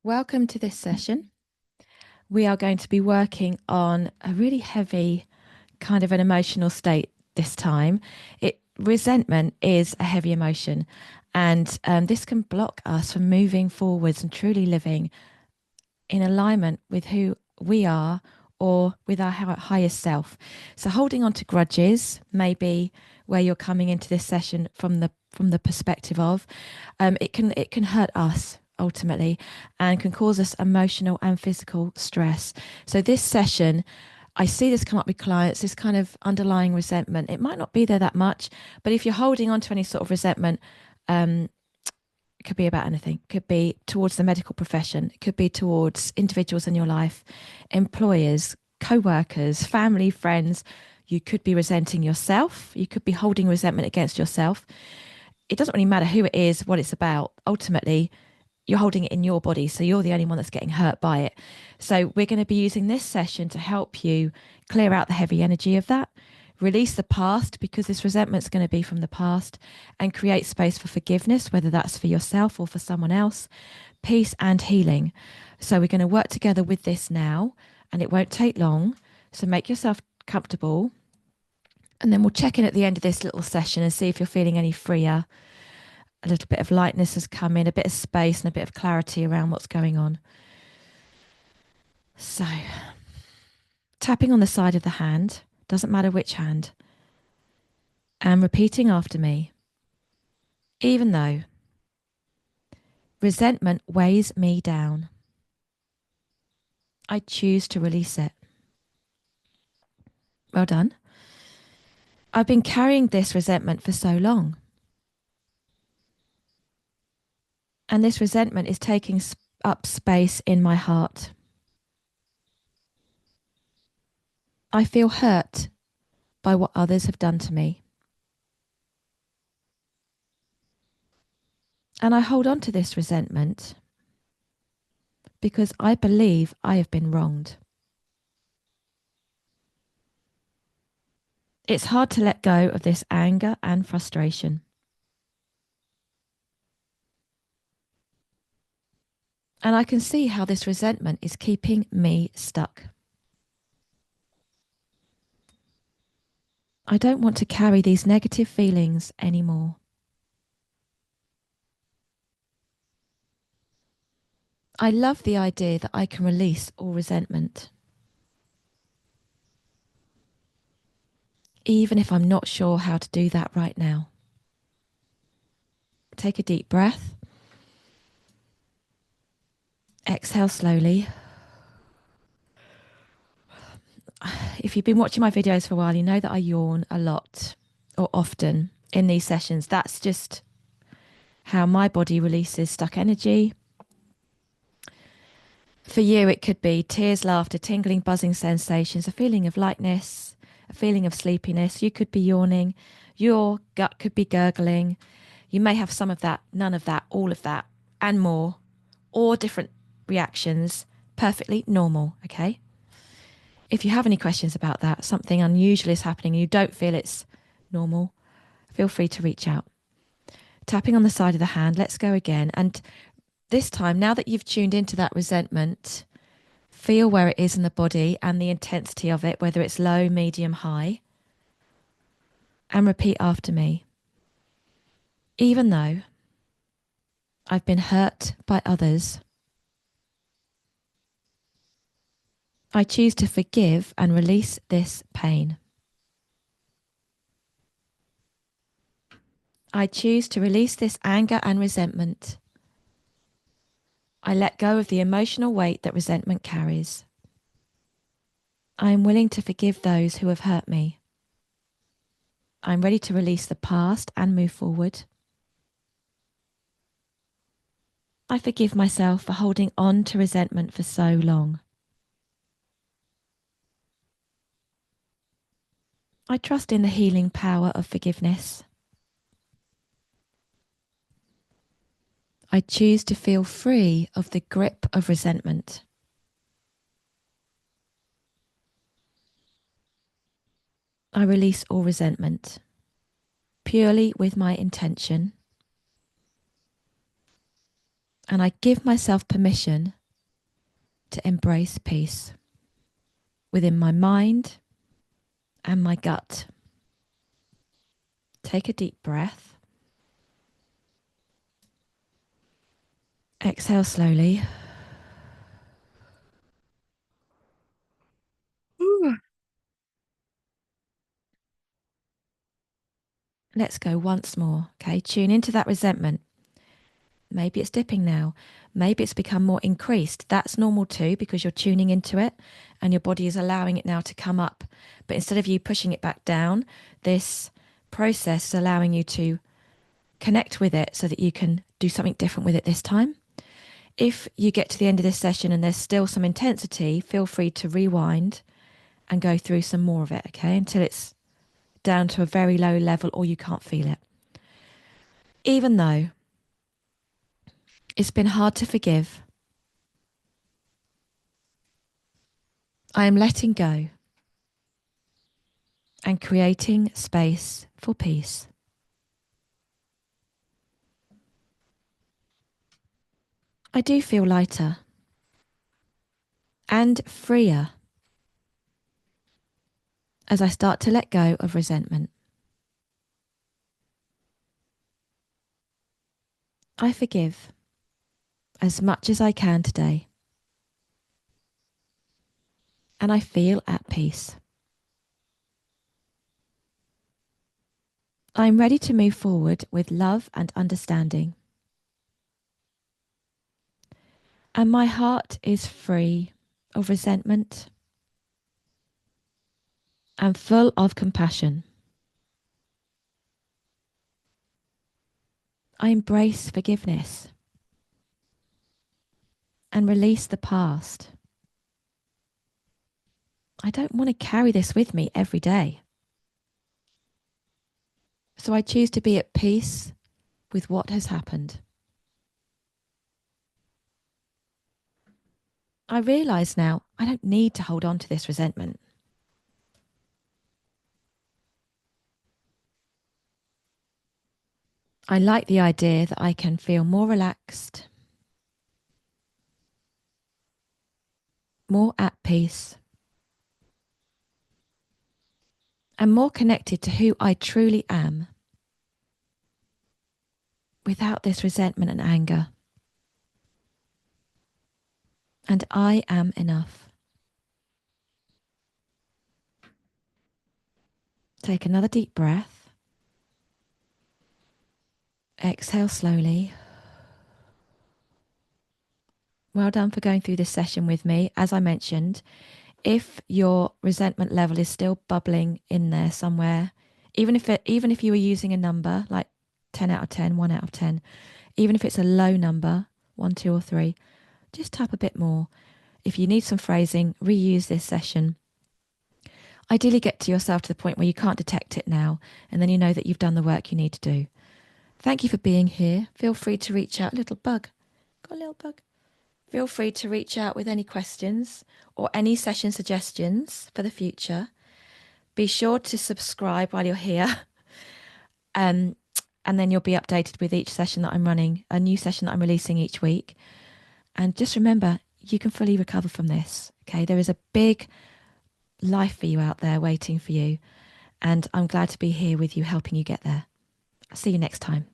Welcome to this session. We are going to be working on a really heavy kind of an emotional state this time. Resentment is a heavy emotion, and this can block us from moving forwards and truly living in alignment with who we are or with our highest self. So holding on to grudges may be where you're coming into this session from the perspective of it can hurt us ultimately and can cause us emotional and physical stress. So this session, I see this come up with clients, this kind of underlying resentment. It might not be there that much, but if you're holding on to any sort of resentment, it could be about anything. It could be towards the medical profession. It could be towards individuals in your life, employers, co-workers, family, friends. You could be resenting yourself. You could be holding resentment against yourself. It doesn't really matter who it is, what it's about. Ultimately, you're holding it in your body, so you're the only one that's getting hurt by it. So we're going to be using this session to help you clear out the heavy energy of that, release the past, because this resentment's going to be from the past, and create space for forgiveness, whether that's for yourself or for someone else, peace and healing. So we're going to work together with this now, and it won't take long. So make yourself comfortable, and then we'll check in at the end of this little session and see if you're feeling any freer. A little bit of lightness has come in, a bit of space and a bit of clarity around what's going on. So, tapping on the side of the hand, doesn't matter which hand, and repeating after me. Even though resentment weighs me down, I choose to release it. Well done. I've been carrying this resentment for so long. And this resentment is taking up space in my heart. I feel hurt by what others have done to me. And I hold on to this resentment because I believe I have been wronged. It's hard to let go of this anger and frustration. And I can see how this resentment is keeping me stuck. I don't want to carry these negative feelings anymore. I love the idea that I can release all resentment, even if I'm not sure how to do that right now. Take a deep breath. Exhale slowly. If you've been watching my videos for a while, you know that I yawn a lot or often in these sessions. That's just how my body releases stuck energy. For you, it could be tears, laughter, tingling, buzzing sensations, a feeling of lightness, a feeling of sleepiness. You could be yawning. Your gut could be gurgling. You may have some of that, none of that, all of that, and more, or different reactions. Perfectly normal, okay? If you have any questions about that, something unusual is happening and you don't feel it's normal, feel free to reach out. Tapping on the side of the hand, let's go again. And this time, now that you've tuned into that resentment, feel where it is in the body and the intensity of it, whether it's low, medium, high. And repeat after me. Even though I've been hurt by others, I choose to forgive and release this pain. I choose to release this anger and resentment. I let go of the emotional weight that resentment carries. I am willing to forgive those who have hurt me. I'm ready to release the past and move forward. I forgive myself for holding on to resentment for so long. I trust in the healing power of forgiveness. I choose to feel free of the grip of resentment. I release all resentment purely with my intention. And I give myself permission to embrace peace within my mind and my gut. Take a deep breath. Exhale slowly. Ooh. Let's go once more. Okay, tune into that resentment. Maybe it's dipping now. Maybe it's become more increased. That's normal too, because you're tuning into it and your body is allowing it now to come up. But instead of you pushing it back down, this process is allowing you to connect with it so that you can do something different with it this time. If you get to the end of this session and there's still some intensity, feel free to rewind and go through some more of it, okay, until it's down to a very low level or you can't feel it. Even though it's been hard to forgive, I am letting go and creating space for peace. I do feel lighter and freer as I start to let go of resentment. I forgive as much as I can today, and I feel at peace. I am ready to move forward with love and understanding. And my heart is free of resentment and full of compassion. I embrace forgiveness and release the past. I don't want to carry this with me every day. So I choose to be at peace with what has happened. I realise now I don't need to hold on to this resentment. I like the idea that I can feel more relaxed, more at peace, and more connected to who I truly am without this resentment and anger. And I am enough. Take another deep breath. Exhale slowly. Well done for going through this session with me. As I mentioned, if your resentment level is still bubbling in there somewhere, even if you were using a number like 10 out of 10, 1 out of 10, even if it's a low number, 1, 2 or 3, just tap a bit more. If you need some phrasing, reuse this session. Ideally get to yourself to the point where you can't detect it now, and then you know that you've done the work you need to do. Thank you for being here. Feel free to reach out. Little bug. Got a little bug. Feel free to reach out with any questions or any session suggestions for the future. Be sure to subscribe while you're here. And then you'll be updated with each session that I'm running, a new session that I'm releasing each week. And just remember, you can fully recover from this. Okay, there is a big life for you out there waiting for you. And I'm glad to be here with you, helping you get there. I'll see you next time.